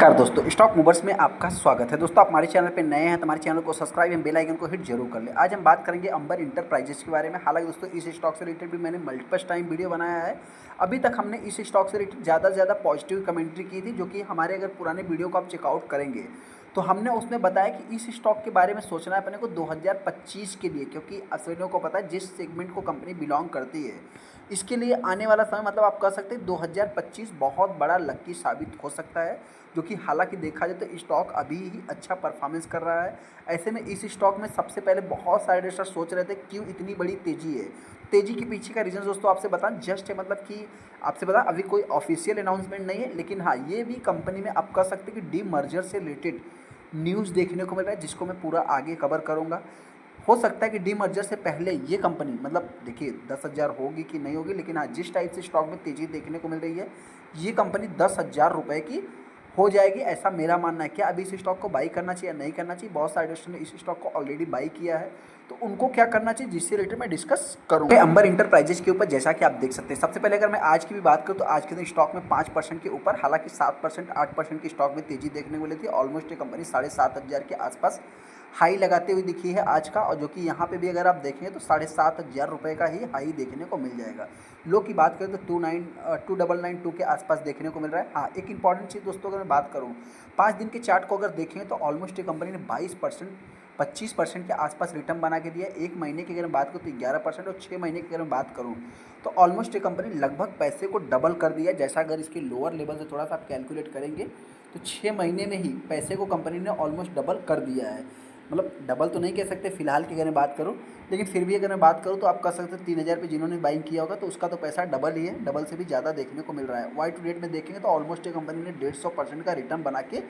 नमस्कार दोस्तों, stock movers में आपका स्वागत है। दोस्तों, आप हमारे चैनल पे नए हैं तो हमारे चैनल को सब्सक्राइब एवं बेल आइकन को हिट जरूर कर लें। आज हम बात करेंगे अंबर इंटरप्राइजेस के बारे में। हालांकि दोस्तों, इस स्टॉक से रिलेटेड भी मैंने मल्टीपल टाइम वीडियो बनाया है। अभी तक हमने इस स्टॉक से रिलेटेड ज़्यादा से ज़्यादा पॉजिटिव कमेंट्री की थी, जो कि हमारे अगर पुराने वीडियो को आप चेकआउट करेंगे तो हमने उसमें बताया कि इस स्टॉक के बारे में सोचना है अपने को 2025 के लिए, क्योंकि सभी को पता है जिस सेगमेंट को कंपनी बिलोंग करती है, इसके लिए आने वाला समय मतलब आप कह सकते हैं 2025 बहुत बड़ा लकी साबित हो सकता है। जो कि हालांकि देखा जाए तो स्टॉक अभी ही अच्छा परफॉर्मेंस कर रहा है। ऐसे में इस स्टॉक में सबसे पहले बहुत सारे इन्वेस्टर सोच रहे थे क्यों इतनी बड़ी तेज़ी है। तेज़ी के पीछे का रीज़न दोस्तों आपसे बताएं, जस्ट है मतलब कि आपसे बता अभी कोई ऑफिशियल अनाउंसमेंट नहीं है, लेकिन हाँ ये भी कंपनी में आप कह सकते हैं कि डी मर्जर से रिलेटेड न्यूज़ देखने को मिल रहा है, जिसको मैं पूरा आगे कवर करूँगा। हो सकता है कि डी मर्जर से पहले ये कंपनी मतलब देखिए 10,000 होगी कि नहीं होगी, लेकिन हाँ जिस टाइप से स्टॉक में तेज़ी देखने को मिल रही है, ये कंपनी 10,000 रुपये की हो जाएगी, ऐसा मेरा मानना है। क्या अभी इस स्टॉक को बाई करना चाहिए या नहीं करना चाहिए? बहुत सारे इन्वेस्टर ने इस स्टॉक को ऑलरेडी बाई किया है, तो उनको क्या करना चाहिए जिससे रिलेटेड मैं डिस्कस करूँगा अंबर इंटरप्राइजेज के ऊपर। जैसा कि आप देख सकते हैं, सबसे पहले अगर मैं आज की भी बात करूँ तो आज के दिन स्टॉक में 5% के ऊपर, हालांकि 7% 8% की स्टॉक में तेज़ी देखने को मिली थी। ऑलमोस्ट ये कंपनी 7,500 के आसपास हाई लगाते हुए दिखी है आज का, और जो कि यहाँ पे भी अगर आप देखेंगे तो 7,500 रुपये का ही हाई देखने को मिल जाएगा। लो की बात करें तो 2992 के आसपास देखने को मिल रहा है। हाँ, एक इंपॉर्टेंट चीज़ दोस्तों अगर मैं बात करूँ, 5 दिन के चार्ट को अगर देखें तो ऑलमोस्ट ये कंपनी ने 22% 25% के आसपास रिटर्न बना के दिया है। एक महीने की अगर मैं बात करूँ तो 11%, और 6 महीने की अगर मैं बात करूँ तो ऑलमोस्ट ये कंपनी लगभग पैसे को डबल कर दिया है। जैसा अगर इसके लोअर लेवल से थोड़ा सा आप कैलकुलेट करेंगे तो 6 महीने में ही पैसे को कंपनी ने ऑलमोस्ट डबल कर दिया है। मतलब डबल तो नहीं कह सकते फिलहाल की अगर मैं बात करूँ, लेकिन फिर भी अगर मैं बात करूँ तो आप कह सकते हैं 3,000 पे जिन्होंने बाइंग किया होगा तो उसका तो पैसा डबल ही है, डबल से भी ज़्यादा देखने को मिल रहा है। वाई टू डेट में देखेंगे तो ऑलमोस्ट ये कंपनी ने 150% का रिटर्न बना के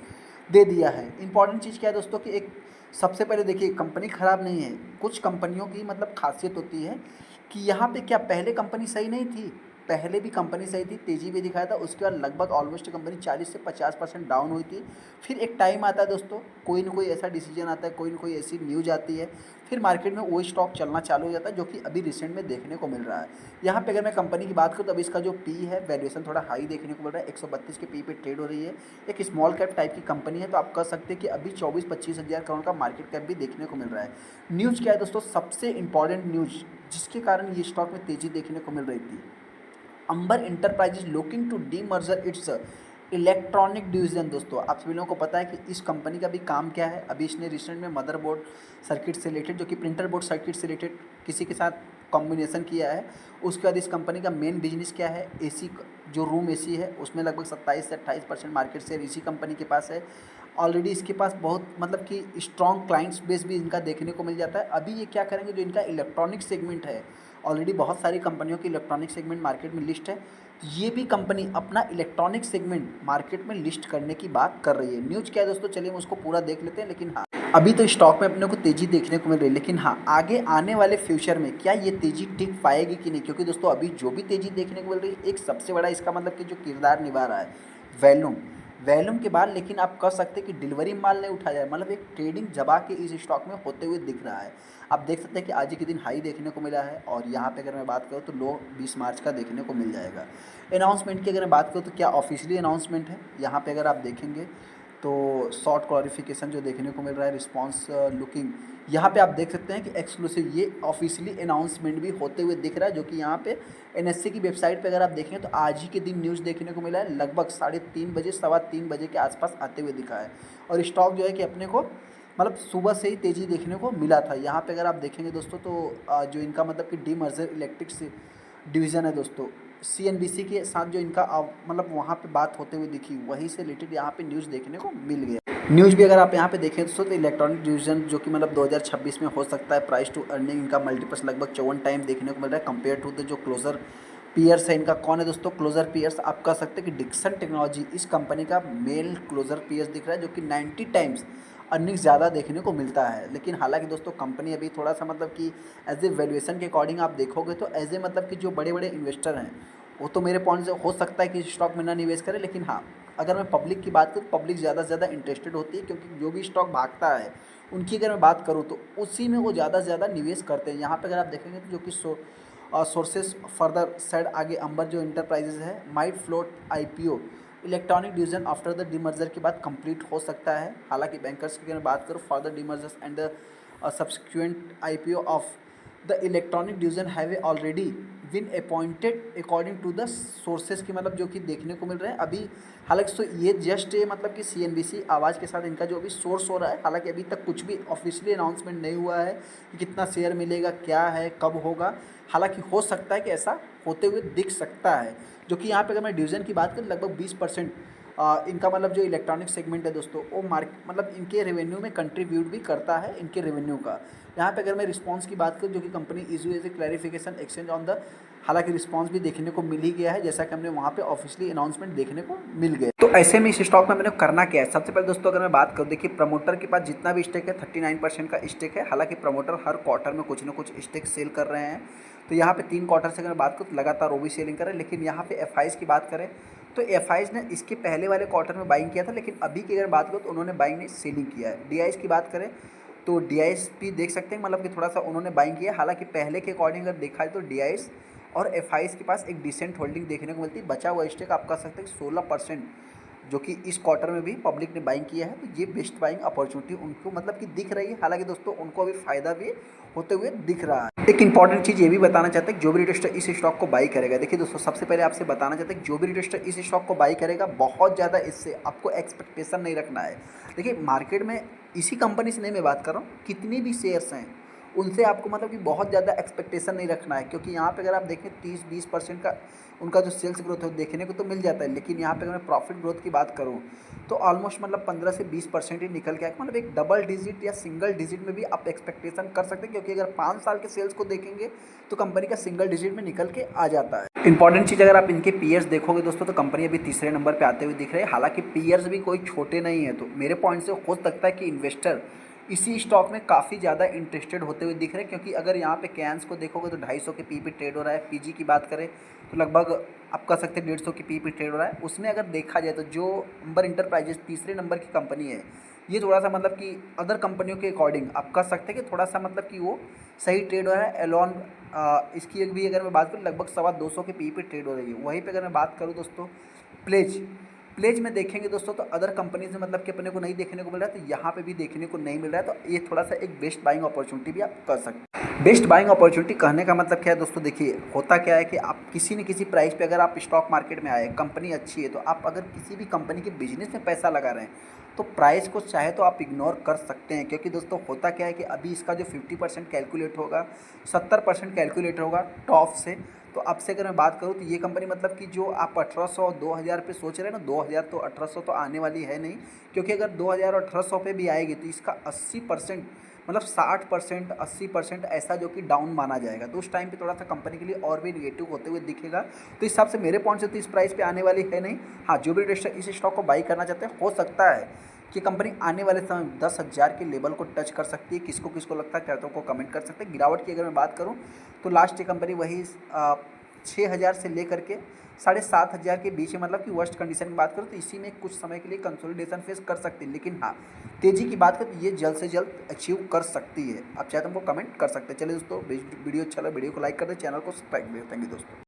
दे दिया है। इंपॉर्टेंट चीज़ क्या है दोस्तों कि एक सबसे पहले देखिए कंपनी ख़राब नहीं है। कुछ कंपनियों की मतलब खासियत होती है कि यहाँ पे क्या पहले कंपनी सही नहीं थी, पहले भी कंपनी सही थी, तेज़ी भी दिखाया था, उसके बाद लगभग ऑलमोस्ट कंपनी 40 से 50% डाउन हुई थी। फिर एक टाइम आता है दोस्तों, कोई ना कोई ऐसा डिसीजन आता है, कोई ना कोई ऐसी न्यूज़ आती है, फिर मार्केट में वो स्टॉक चलना चालू हो जाता है, जो कि अभी रिसेंट में देखने को मिल रहा है। यहाँ पे अगर मैं कंपनी की बात करूँ तो अभी इसका जो पी है वैल्यूएशन थोड़ा हाई देखने को मिल रहा है, 132 के पी पे ट्रेड हो रही है। एक स्मॉल कैप टाइप की कंपनी है, तो आप कह सकते हैं कि अभी 24-25 हज़ार करोड़ का मार्केट कैप भी देखने को मिल रहा है। न्यूज़ क्या है दोस्तों, सबसे इंपॉर्टेंट न्यूज़ जिसके कारण ये स्टॉक में तेज़ी देखने को मिल रही थी, Amber enterprises looking to demerger its electronic division. दोस्तों आप सभी लोगों को पता है कि इस कंपनी का भी काम क्या है। अभी इसने रिसेंट में मदरबोर्ड सर्किट से रिलेटेड, जो कि प्रिंटर बोर्ड सर्किट से रिलेटेड किसी के साथ कॉम्बिनेशन किया है। उसके बाद इस कंपनी का मेन बिजनेस क्या है, एसी, जो रूम एसी है उसमें लगभग 27 से 28% मार्केट शेयर इसी कंपनी के पास है। ऑलरेडी इसके पास बहुत मतलब कि स्ट्रॉन्ग क्लाइंट्स बेस भी इनका देखने को मिल जाता है। अभी ये क्या करेंगे, जो इनका इलेक्ट्रॉनिक सेगमेंट है, ऑलरेडी बहुत सारी कंपनियों की इलेक्ट्रॉनिक सेगमेंट मार्केट में लिस्ट है, ये भी कंपनी अपना इलेक्ट्रॉनिक सेगमेंट मार्केट में लिस्ट करने की बात कर रही है। न्यूज़ क्या है दोस्तों, चलिए हम उसको पूरा देख लेते हैं। लेकिन हाँ, अभी तो स्टॉक में अपने को तेज़ी देखने को मिल रही है, लेकिन हाँ आगे आने वाले फ्यूचर में क्या ये तेज़ी टिक पाएगी कि नहीं, क्योंकि दोस्तों अभी जो भी तेज़ी देखने को मिल रही है, एक सबसे बड़ा इसका मतलब कि जो किरदार निभा रहा है वैल्यूम, वैल्यूम के बाद, लेकिन आप कह सकते हैं कि डिलीवरी माल नहीं उठाया जाए, मतलब एक ट्रेडिंग जबा के इस स्टॉक में होते हुए दिख रहा है। आप देख सकते हैं कि आज ही के दिन हाई देखने को मिला है, और यहाँ पे अगर मैं बात करूँ तो लो 20 मार्च का देखने को मिल जाएगा। अनाउंसमेंट की अगर मैं बात करूँ तो क्या ऑफिशियली अनाउंसमेंट है, यहाँ पे अगर आप देखेंगे तो शॉर्ट क्लॉरिफिकेशन जो देखने को मिल रहा है, रिस्पॉन्स लुकिंग, यहाँ पे आप देख सकते हैं कि एक्सक्लूसिव ये ऑफिशियली अनाउंसमेंट भी होते हुए दिख रहा है, जो कि यहाँ पे एनएससी की वेबसाइट पे अगर आप देखेंगे तो आज ही के दिन न्यूज़ देखने को मिला है, लगभग 3:30 बजे 3:15 बजे के आसपास आते हुए दिखा है। और स्टॉक जो है कि अपने को मतलब सुबह से ही तेज़ी देखने को मिला था। यहाँ पे अगर आप देखेंगे दोस्तों तो जो इनका मतलब कि डीमर्जर इलेक्ट्रिक डिवीज़न है दोस्तों, सीएनबीसी के साथ जो इनका मतलब वहाँ पे बात होते हुए दिखी, वहीं से रिलेटेड यहाँ पे न्यूज़ देखने को मिल गया। न्यूज़ भी अगर आप यहाँ पे देखें दोस्तों तो इलेक्ट्रॉनिक डिवीजन जो कि मतलब 2026 में हो सकता है, प्राइस टू अर्निंग इनका मल्टीप्लस लगभग 54 टाइम देखने को मिल रहा है कंपेयर टू द जो क्लोजर पीयर्स है इनका। कौन है दोस्तों क्लोजर पीयर्स, आप कह सकते हैं कि डिक्सन टेक्नोलॉजी इस कंपनी का मेल क्लोजर पीयर्स दिख रहा है, जो कि 90 टाइम्स अर्निंग ज़्यादा देखने को मिलता है। लेकिन हालांकि दोस्तों कंपनी अभी थोड़ा सा मतलब कि एज ए वैल्यूएशन के अकॉर्डिंग आप देखोगे तो एज ए मतलब कि जो बड़े बड़े इन्वेस्टर हैं वो तो मेरे पॉइंट से हो सकता है कि स्टॉक में ना निवेश करें, लेकिन हाँ अगर मैं पब्लिक की बात करूँ तो पब्लिक ज़्यादा से ज़्यादा इंटरेस्टेड होती है, क्योंकि जो भी स्टॉक भागता है उनकी अगर मैं बात करूँ तो उसी में वो ज़्यादा से ज़्यादा निवेश करते हैं। यहाँ पे अगर आप देखेंगे तो जो कि सोर्सेज फर्दर साइड आगे अंबर जो इंटरप्राइजेज है might float IPO electronic division after the demerger के बाद कंप्लीट हो सकता है। हालांकि बैंकर्स की अगर बात करूँ, for the demergers and the subsequent IPO of the electronic division have already been appointed according to the sources की, मतलब जो कि देखने को मिल रहे हैं अभी। हालांकि तो ये जस्ट मतलब कि सीएनबीसी आवाज़ के साथ इनका जो अभी सोर्स हो रहा है, हालांकि अभी तक कुछ भी ऑफिशियली अनाउंसमेंट नहीं हुआ है कि कितना शेयर मिलेगा, क्या है, कब होगा। हालांकि हो सकता है कि ऐसा होते हुए दिख सकता है, जो कि यहाँ पे अगर मैं डिवीज़न की बात करूँ लगभग 20% इनका मतलब जो इलेक्ट्रॉनिक सेगमेंट है दोस्तों, वो मतलब इनके रेवेन्यू में कंट्रीब्यूट भी करता है, इनके रेवेन्यू का। यहाँ पे अगर मैं रिस्पांस की बात करूँ, जो कि company issue as a clarification exchange on the, हालांकि रिस्पांस भी देखने को मिल ही गया है, जैसा कि हमने वहाँ पे ऑफिशियली अनाउंसमेंट देखने को मिल गया। तो ऐसे में इस स्टॉक में मैंने करना क्या है, सबसे पहले दोस्तों अगर मैं बात करूँ, देखिए प्रमोटर के पास जितना भी स्टेक है 39% का स्टेक है। हालांकि प्रमोटर हर क्वार्टर में कुछ ना कुछ स्टेक सेल कर रहे हैं। तो यहाँ पे 3 क्वार्टर से अगर बात करूँ तो लगातार वो भी सेलिंग कर रहे हैं। लेकिन यहाँ पे एफ की बात करें तो एफ ने इसके पहले वाले क्वार्टर में बाइंग किया था, लेकिन अभी की अगर बात करो तो उन्होंने बाइंग नहीं सेलिंग किया है। डी की बात करें तो डी भी देख सकते हैं, मतलब कि थोड़ा सा उन्होंने बाइंग किया। हालांकि पहले के अकॉर्डिंग अगर देखा जाए तो डी और एफ के पास एक डिसेंट होल्डिंग देखने को मिलती है। बचा हुआ स्टेक आप कह सकते हैं 16%, जो कि इस क्वार्टर में भी पब्लिक ने बाइंग किया है। तो ये बेस्ट बाइंग अपॉर्चुनिटी उनको मतलब कि दिख रही है। हालांकि दोस्तों उनको अभी फ़ायदा भी होते हुए दिख रहा है। एक इंपॉर्टेंट चीज़ ये भी बताना चाहते हैं, जो भी इन्वेस्टर इस स्टॉक को बाई करेगा, देखिए दोस्तों सबसे पहले आपसे बताना चाहते हैं, जो भी इन्वेस्टर इस स्टॉक को बाई करेगा बहुत ज़्यादा इससे आपको एक्सपेक्टेशन नहीं रखना है। देखिए मार्केट में इसी कंपनी से नहीं मैं बात कर रहा हूँ, कितनी भी शेयर्स हैं उनसे आपको मतलब कि बहुत ज़्यादा एक्सपेक्टेशन नहीं रखना है। क्योंकि यहाँ पे अगर आप देखें 30-20% का उनका जो सेल्स ग्रोथ है देखने को तो मिल जाता है। लेकिन यहाँ पे अगर मैं प्रॉफिट ग्रोथ की बात करूँ तो ऑलमोस्ट मतलब 15 से 20% ही निकल के आए, मतलब एक डबल डिजिट या सिंगल डिजिट में भी आप एक्सपेक्टेशन कर सकते हैं। क्योंकि अगर 5 साल के सेल्स को देखेंगे तो कंपनी का सिंगल डिजिट में निकल के आ जाता है। इंपॉर्टेंट चीज़ अगर आप इनके पीयर्स देखोगे दोस्तों तो कंपनी अभी तीसरे नंबर पर आते हुए दिख रहे हैं। हालांकि पीयर्स भी कोई छोटे नहीं है, तो मेरे पॉइंट से हो सकता है कि इन्वेस्टर इसी स्टॉक में काफ़ी ज़्यादा इंटरेस्टेड होते हुए दिख रहे हैं। क्योंकि अगर यहाँ पे कैंस को देखोगे तो 250 के पी पे ट्रेड हो रहा है। पीजी की बात करें तो लगभग आप कह सकते हैं 150 की पी पे ट्रेड हो रहा है। उसमें अगर देखा जाए तो जो अंबर इंटरप्राइजेस तीसरे नंबर की कंपनी है, ये थोड़ा सा मतलब कि अदर कंपनियों के अकॉर्डिंग आप कह सकते हैं कि थोड़ा सा मतलब कि वो सही ट्रेड हो रहा है। एलॉन इसकी भी अगर मैं बात करूँ लगभग 250 के पी पे ट्रेड हो रही है। वहीं पर अगर मैं बात करूँ दोस्तों प्लेज में देखेंगे दोस्तों तो अदर कंपनीज में मतलब कि अपने को नहीं देखने को मिल रहा है, तो यहाँ पे भी देखने को नहीं मिल रहा है। तो ये थोड़ा सा एक बेस्ट बाइंग अपॉर्चुनिटी भी आप कर सकते हैं। बेस्ट बाइंग अपॉर्चुनिटी कहने का मतलब क्या है दोस्तों, देखिए होता क्या है कि आप किसी न किसी प्राइस पे अगर आप स्टॉक मार्केट में आए, कंपनी अच्छी है, तो आप अगर किसी भी कंपनी के बिजनेस में पैसा लगा रहे हैं तो प्राइस को चाहे तो आप इग्नोर कर सकते हैं। क्योंकि दोस्तों होता क्या है कि अभी इसका जो 50% कैलकुलेट होगा, 70% कैलकुलेट होगा टॉप से। तो अब से अगर मैं बात करूँ तो ये कंपनी मतलब कि जो आप 1800-2000 पे सोच रहे हैं ना, 2000 तो 1800 तो आने वाली है नहीं। क्योंकि अगर 2000 और 1800 पे भी आएगी तो इसका 80% मतलब 60% 80% ऐसा जो कि डाउन माना जाएगा। तो उस टाइम पे थोड़ा सा कंपनी के लिए और भी निगेटिव होते हुए दिखेगा। तो इस हिसाब से मेरे पॉइंट से तो इस प्राइस पे आने वाली है नहीं। हाँ, जो भी इन्वेस्टर इस स्टॉक को बाई करना चाहते हैं, हो सकता है कि कंपनी आने वाले समय 10,000 के लेवल को टच कर सकती है। किसको किसको लगता है कहते को कमेंट कर सकते हैं। गिरावट की अगर मैं बात करूँ तो लास्ट ये कंपनी वही 6,000 से लेकर के 7,500 के बीच में, मतलब कि वर्स्ट कंडीशन की बात करूँ तो इसी में कुछ समय के लिए कंसोलिडेशन फेस कर सकती है। लेकिन हाँ, तेज़ी की बात करें तो ये जल्द से जल्द अचीव कर सकती है। आप चाहे तो हमको कमेंट कर सकते हैं। चलिए दोस्तों, वीडियो अच्छा लगा वीडियो को लाइक कर दें, चैनल को सब्सक्राइब करें। थैंक यू दोस्तों।